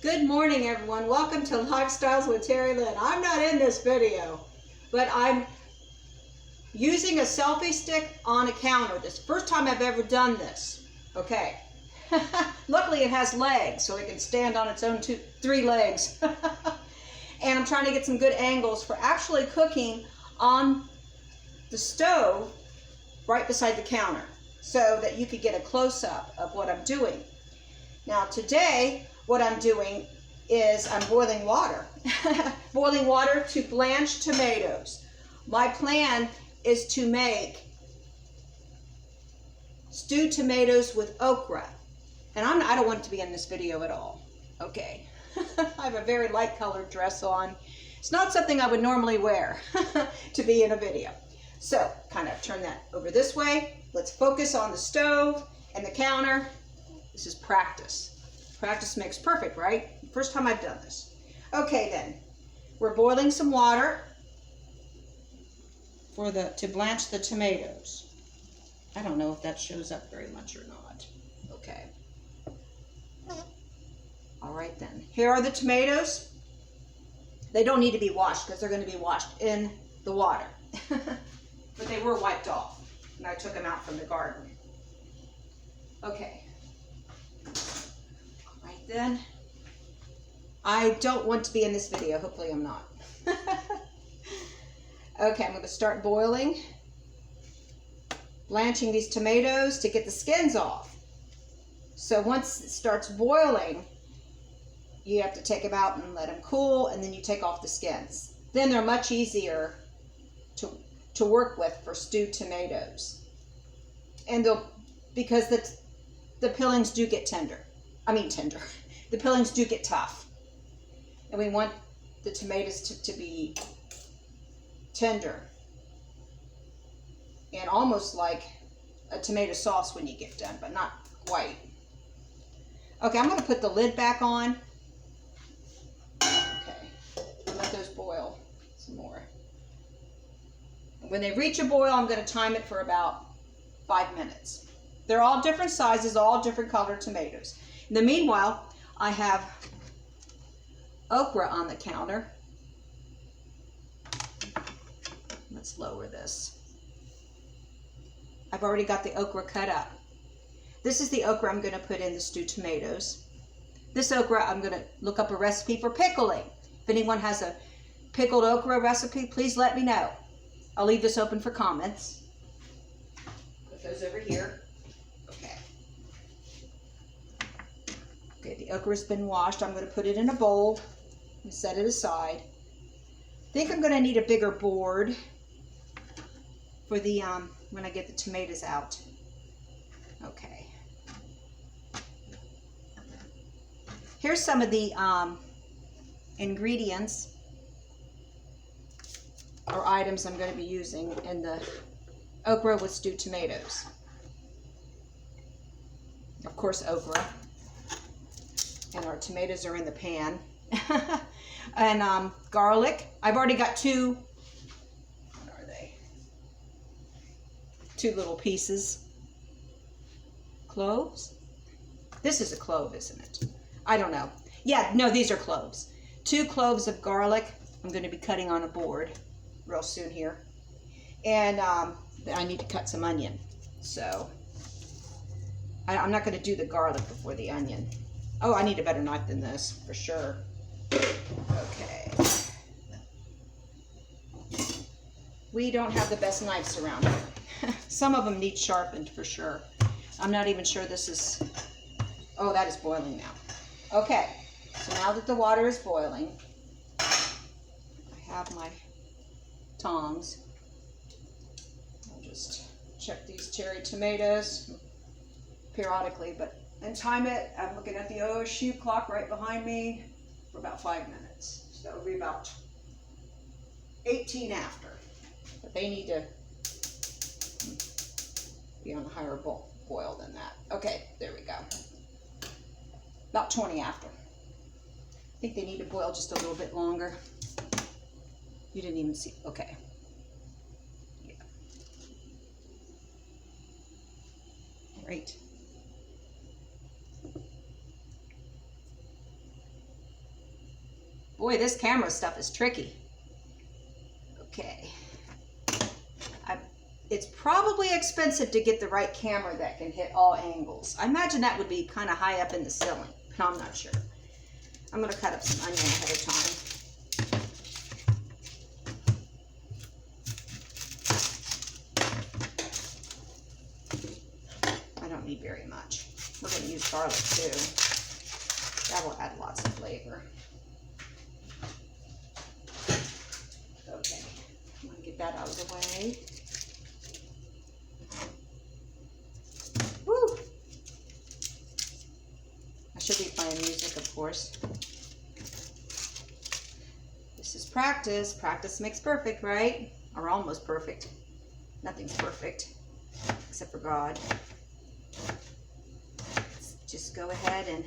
Good morning, everyone. Welcome to Lifestyles with Terry Lynn. I'm not in this video, but I'm using a selfie stick on a counter. This is the first time I've ever done this. Okay. Luckily, it has legs, so it can stand on its own three legs. And I'm trying to get some good angles for actually cooking on the stove right beside the counter so that you could get a close-up of what I'm doing. Now today, what I'm doing is I'm boiling water. Boiling water to blanch tomatoes. My plan is to make stewed tomatoes with okra. And I don't want it to be in this video at all. Okay. I have a very light colored dress on. It's not something I would normally wear to be in a video. So, kind of turn that over this way. Let's focus on the stove and the counter. This is practice. Practice makes perfect, right? First time I've done this. Okay then, we're boiling some water to blanch the tomatoes. I don't know if that shows up very much or not. Okay. All right then. Here are the tomatoes. They don't need to be washed because they're going to be washed in the water. But they were wiped off and I took them out from the garden. Okay. All right then. I don't want to be in this video. Hopefully I'm not. Okay, I'm going to start boiling. Blanching these tomatoes to get the skins off. So once it starts boiling, you have to take them out and let them cool, and then you take off the skins. Then they're much easier to work with for stewed tomatoes. And because the peelings do get tender. The peelings do get tough. And we want the tomatoes to be tender. And almost like a tomato sauce when you get done, but not quite. Okay, I'm going to put the lid back on. Okay, let those boil some more. When they reach a boil, I'm going to time it for about 5 minutes. They're all different sizes, all different colored tomatoes. In the meanwhile, I have okra on the counter. Let's lower this. I've already got the okra cut up. This is the okra I'm going to put in the stewed tomatoes. This okra, I'm going to look up a recipe for pickling. If anyone has a pickled okra recipe, please let me know. I'll leave this open for comments. Put those over here. Okay. Okay, the okra's been washed. I'm going to put it in a bowl and set it aside. I think I'm going to need a bigger board for the when I get the tomatoes out. Okay. Here's some of the ingredients or items I'm going to be using in the okra with stewed tomatoes. Of course, okra. And our tomatoes are in the pan. And garlic. I've already got two. What are they? 2 little pieces. Cloves? This is a clove, isn't it? I don't know. Yeah, no, these are cloves. 2 cloves of garlic. I'm going to be cutting on a board real soon here. And I need to cut some onion. So I'm not going to do the garlic before the onion. Oh, I need a better knife than this for sure. Okay. We don't have the best knives around here. Some of them need sharpened for sure. I'm not even sure this is... Oh, that is boiling now. Okay, so now that the water is boiling, I have my tongs. I'll just check these cherry tomatoes periodically, and time it. I'm looking at the OSU clock right behind me for about 5 minutes. So that would be about 18 after. But they need to be on a higher boil than that. Okay, there we go. About 20 after. I think they need to boil just a little bit longer. You didn't even see. Okay. Yeah. Great. Boy, this camera stuff is tricky. Okay. It's probably expensive to get the right camera that can hit all angles. I imagine that would be kind of high up in the ceiling, but I'm not sure. I'm going to cut up some onion ahead of time. I don't need very much. We're going to use garlic too. That will add lots of flavor. Okay, I'm going to get that out of the way. Woo! I should be playing music, of course. This is practice. Practice makes perfect, right? Or almost perfect. Nothing's perfect, except for God. Let's just go ahead and...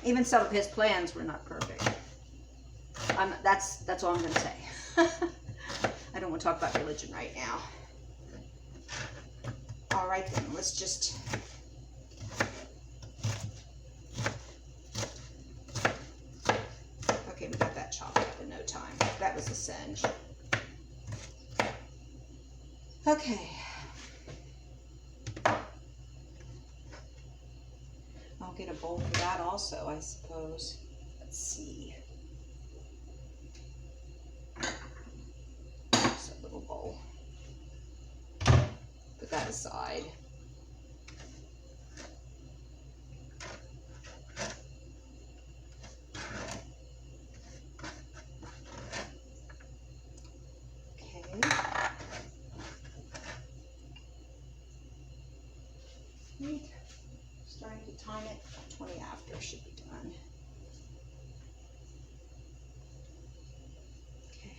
Even some of his plans were not perfect. That's all I'm going to say. I don't want to talk about religion right now. All right then, let's just... Okay, we got that chopped up in no time. That was a singe. Okay. I'll get a bowl for that also, I suppose. Let's see. Just a little bowl. Put that aside. Okay. Starting to time it. 20 after should be done. Okay.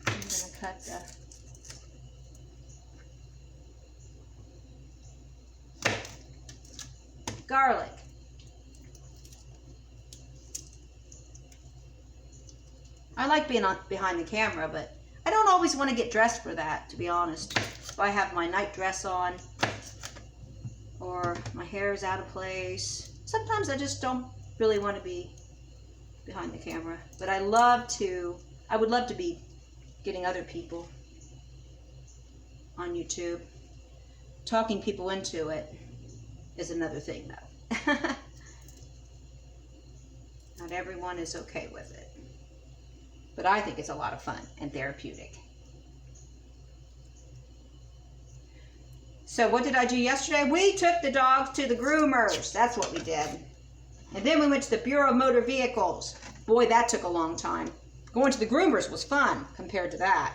I'm going to cut the garlic. I like being behind the camera, but I don't always want to get dressed for that, to be honest. If I have my night dress on or my hair is out of place, sometimes I just don't really want to be behind the camera. But I would love to be getting other people on YouTube. Talking people into it is another thing, though. Not everyone is okay with it. But I think it's a lot of fun and therapeutic. So what did I do yesterday? We took the dogs to the groomers. That's what we did. And then we went to the Bureau of Motor Vehicles. Boy, that took a long time. Going to the groomers was fun compared to that.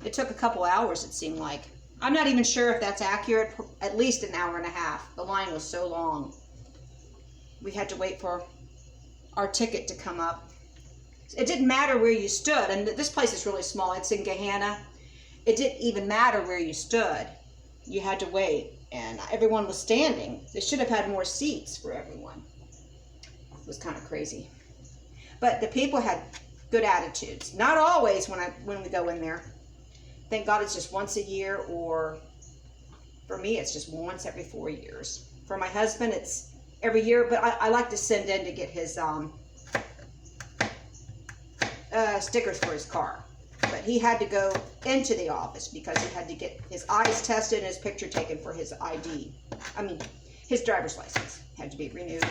It took a couple hours, it seemed like. I'm not even sure if that's accurate. At least an hour and a half. The line was so long. We had to wait for our ticket to come up. It didn't matter where you stood. And this place is really small. It's in Gahanna. It didn't even matter where you stood. You had to wait, and everyone was standing. They should have had more seats for everyone. It was kind of crazy. But the people had good attitudes. Not always when we go in there. Thank God it's just once a year, or for me, it's just once every 4 years. For my husband, it's every year, but I like to send in to get his stickers for his car. But he had to go into the office because he had to get his eyes tested and his picture taken for his ID. I mean, his driver's license had to be renewed.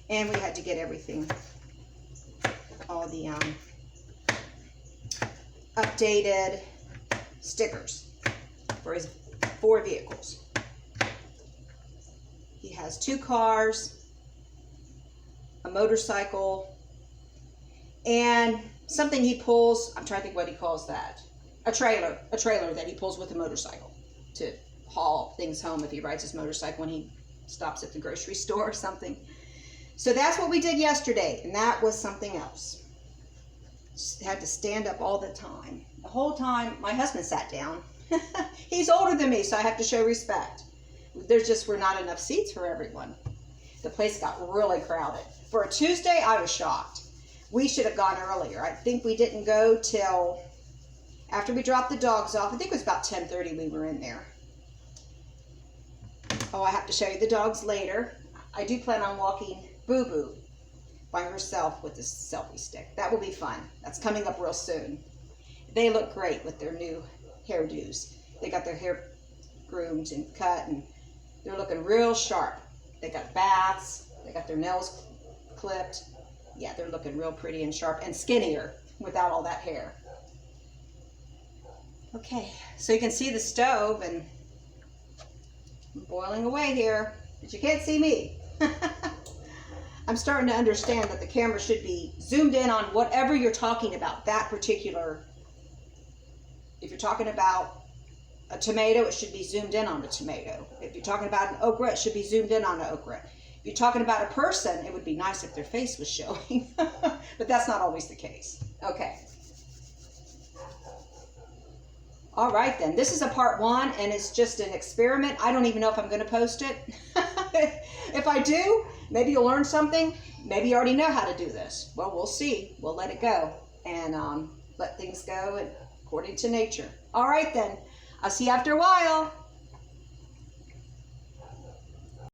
And we had to get everything, all the updated stickers for his 4 vehicles. He has 2 cars, a motorcycle, and something he pulls, I'm trying to think what he calls that. A trailer that he pulls with a motorcycle to haul things home if he rides his motorcycle when he stops at the grocery store or something. So that's what we did yesterday, and that was something else. Just had to stand up all the time. The whole time, my husband sat down. He's older than me, so I have to show respect. There just were not enough seats for everyone. The place got really crowded. For a Tuesday, I was shocked. We should have gone earlier. I think we didn't go till after we dropped the dogs off. I think it was about 10:30 we were in there. Oh, I have to show you the dogs later. I do plan on walking Boo Boo. by herself with this selfie stick. That will be fun. That's coming up real soon. They look great with their new hairdos. They got their hair groomed and cut, and they're looking real sharp. They got baths. They got their nails clipped. Yeah, they're looking real pretty and sharp and skinnier without all that hair. Okay, so you can see the stove and I'm boiling away here, but you can't see me. I'm starting to understand that the camera should be zoomed in on whatever you're talking about, that particular. If you're talking about a tomato, it should be zoomed in on the tomato. If you're talking about an okra, it should be zoomed in on the okra. If you're talking about a person, it would be nice if their face was showing, but that's not always the case. Okay. All right then, this is a part 1 and it's just an experiment. I don't even know if I'm gonna post it. If I do, maybe you'll learn something. Maybe you already know how to do this. Well, we'll see. We'll let it go and let things go according to nature. All right then, I'll see you after a while.